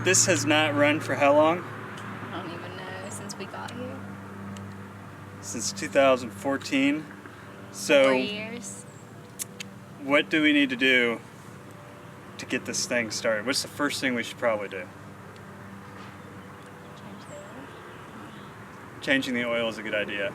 this has not run for how long? I don't even know, since we got here. Since 2014. So 4 years. what do we need to do to get this thing started? What's the first thing we should probably do? Change the oil. Changing the oil is a good idea.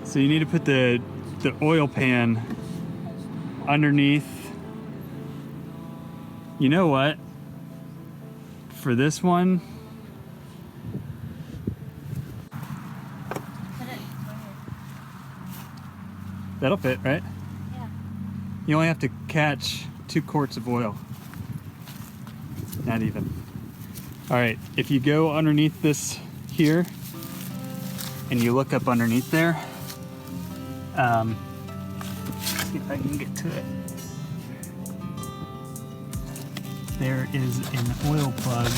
So you need to put the oil pan underneath. You know what? For this one, Put it where? that'll fit, right? Yeah. You only have to catch 2 quarts of oil. Not even. All right, if you go underneath this here and you look up underneath there, see if I can get to it. There is an oil plug.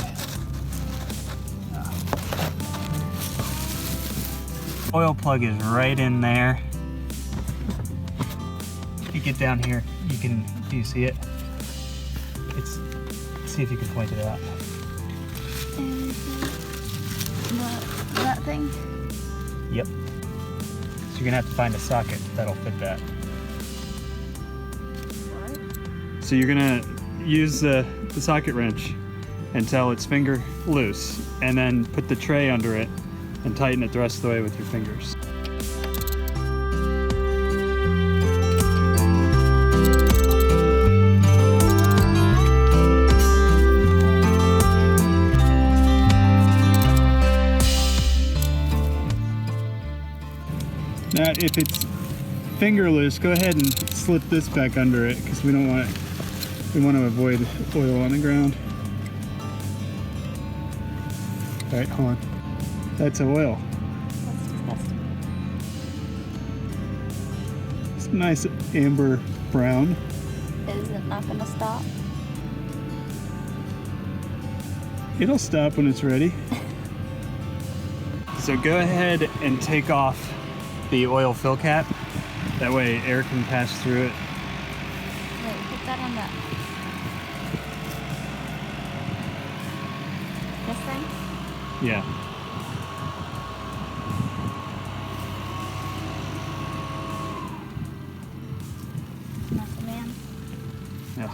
Oil plug is right in there. If you get down here, do you see it? See if you can point it out. That thing? Yep. So you're gonna have to find a socket that'll fit that. What? So you're gonna use the socket wrench until it's finger loose, and then put the tray under it and tighten it the rest of the way with your fingers. Now, if it's fingerless, go ahead and slip this back under it, because we want to avoid oil on the ground. All right, hold on. That's oil. That's disgusting. It's nice amber brown. Is it not gonna stop? It'll stop when it's ready. So go ahead and take off the oil fill cap. That way air can pass through it. Wait, put that on that. This thing? Yeah. Muscle man. Yeah.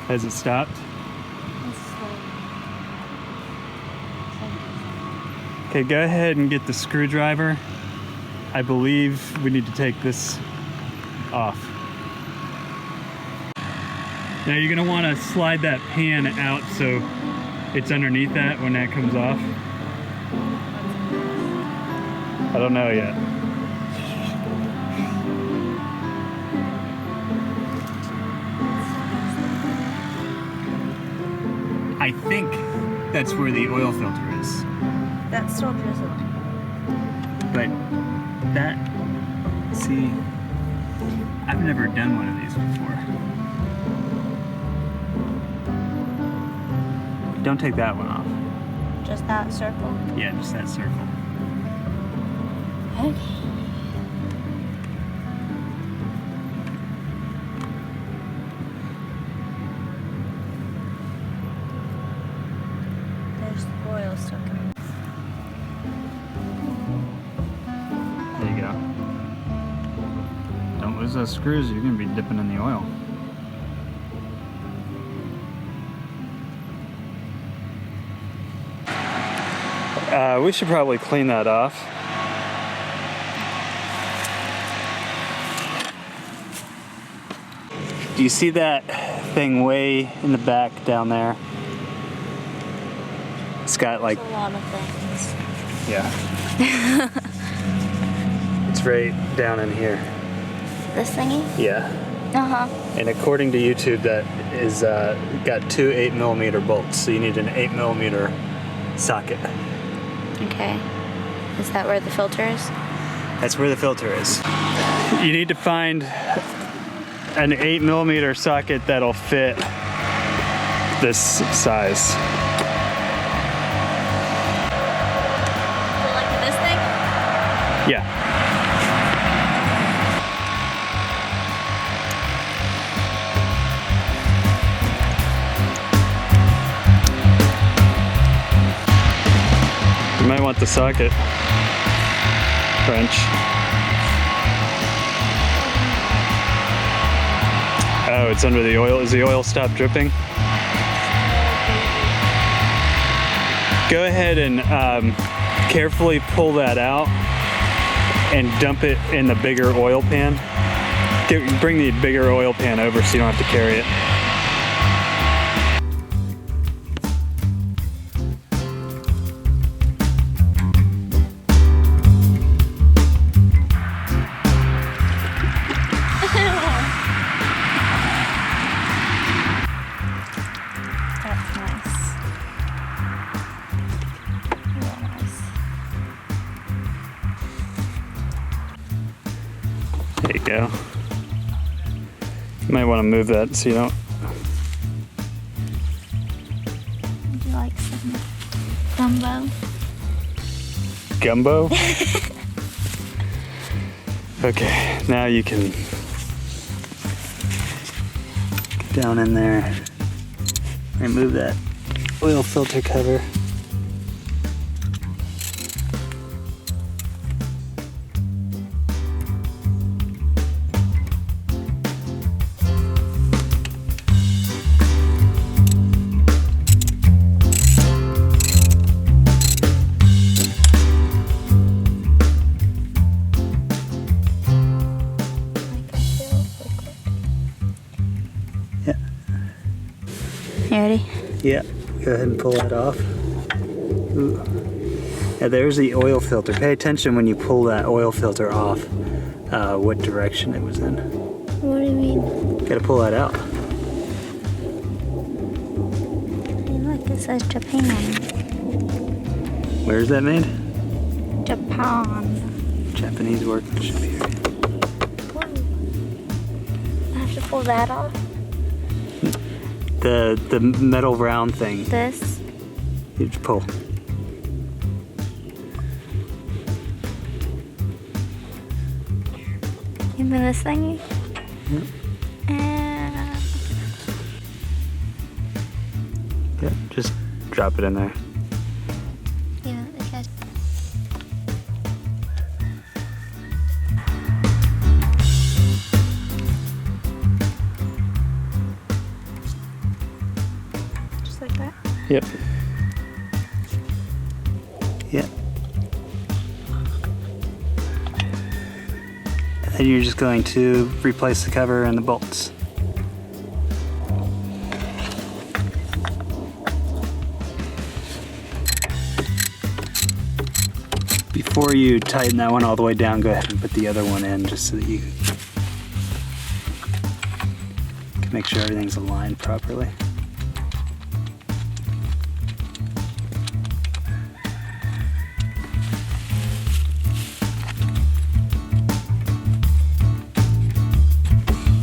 Has it stopped? It's slow. Okay, go ahead and get the screwdriver. I believe we need to take this off. Now you're gonna wanna slide that pan out so it's underneath that when that comes off. I don't know yet. I think that's where the oil filter is. That's still drizzled. But that, see, I've never done one of these before. Don't take that one off. Just that circle? Yeah, just that circle. Okay. There's oil stuck in it. There you go. Don't lose those screws, you're gonna be dipping in the oil. We should probably clean that off. Do you see that thing way in the back down there? It's got like... There's a lot of things. Yeah. It's right down in here. This thingy? Yeah. Uh-huh. And according to YouTube, that is got two 8mm bolts, so you need an 8mm socket. Okay. Is that where the filter is? That's where the filter is. You need to find an 8mm socket that'll fit this size. Like this thing? Yeah. You might want the socket wrench. Oh, it's under the oil. Is the oil stopped dripping? Go ahead and carefully pull that out and dump it in the bigger oil pan. Bring the bigger oil pan over so you don't have to carry it. That's nice. Real nice. There you go. You might want to move that so you don't. Would you like some gumbo? Gumbo? Okay, now you can get down in there. Remove that oil filter cover. Yeah. You ready? Yeah, go ahead and pull that off. Ooh. Yeah, there's the oil filter. Pay attention when you pull that oil filter off, what direction it was in. What do you mean? Gotta pull that out. Hey, look, it says Japan. Where's that made? Japan. Japanese workmanship here. I have to pull that off? The metal round thing. This? You just pull. You mean this thingy? Yep. Yep, just drop it in there. Yeah, okay. Just like that? Yep. Yep. And then you're just going to replace the cover and the bolts. Before you tighten that one all the way down, go ahead and put the other one in just so that you can make sure everything's aligned properly.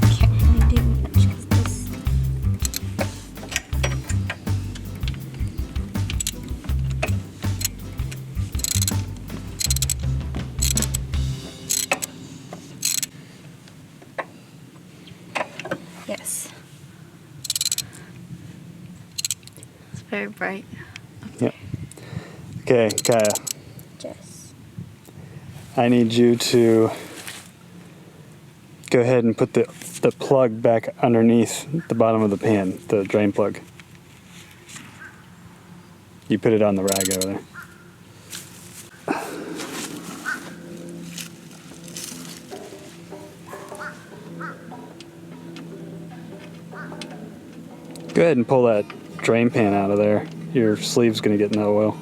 Can't really do much because this. Yes. It's very bright. Yep. Okay, Kaya, Yes. I need you to go ahead and put the plug back underneath the bottom of the pan, the drain plug. You put it on the rag over there. Go ahead and pull that drain pan out of there. Your sleeve's gonna get in the oil.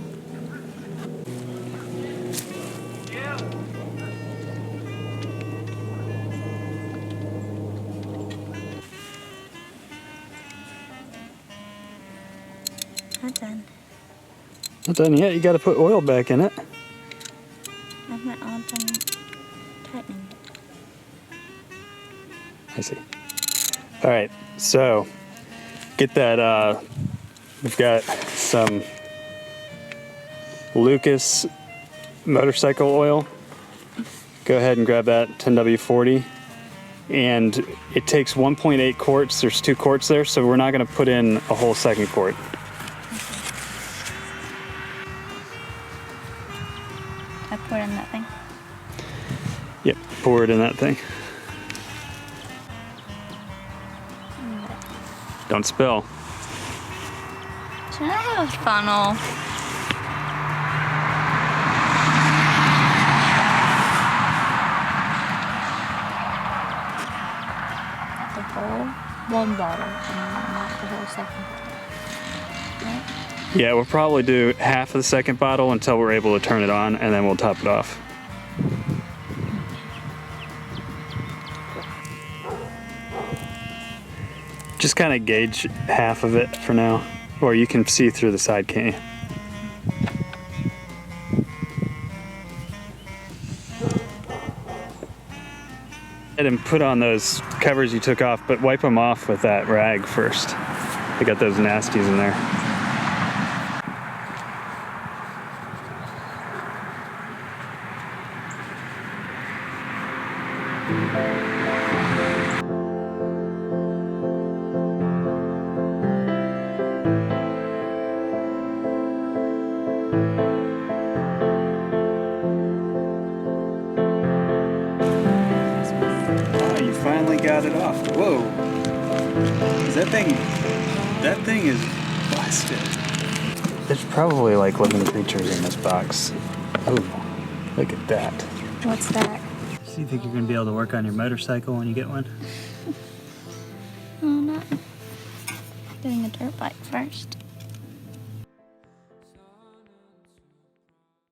Not done. Not done yet. You got to put oil back in it. I've not all done tightening it. I see. All right, so get that. We've got some Lucas motorcycle oil. Go ahead and grab that 10W40. And it takes 1.8 quarts. There's 2 quarts there, so we're not going to put in a whole second quart. I pour it in that thing. Yep, pour it in that thing. Don't spill. Should I have a funnel? The whole one bottle and not the whole second bottle. Right? Yeah, we'll probably do half of the second bottle until we're able to turn it on, and then we'll top it off. Just kind of gauge half of it for now, or you can see through the side, can't you? And put on those covers you took off, but wipe them off with that rag first. They got those nasties in there. Finally got it off. Whoa. That thing is busted. There's probably like living creatures in this box. Oh, look at that. What's that? So you think you're gonna be able to work on your motorcycle when you get one? Oh, not getting a dirt bike first.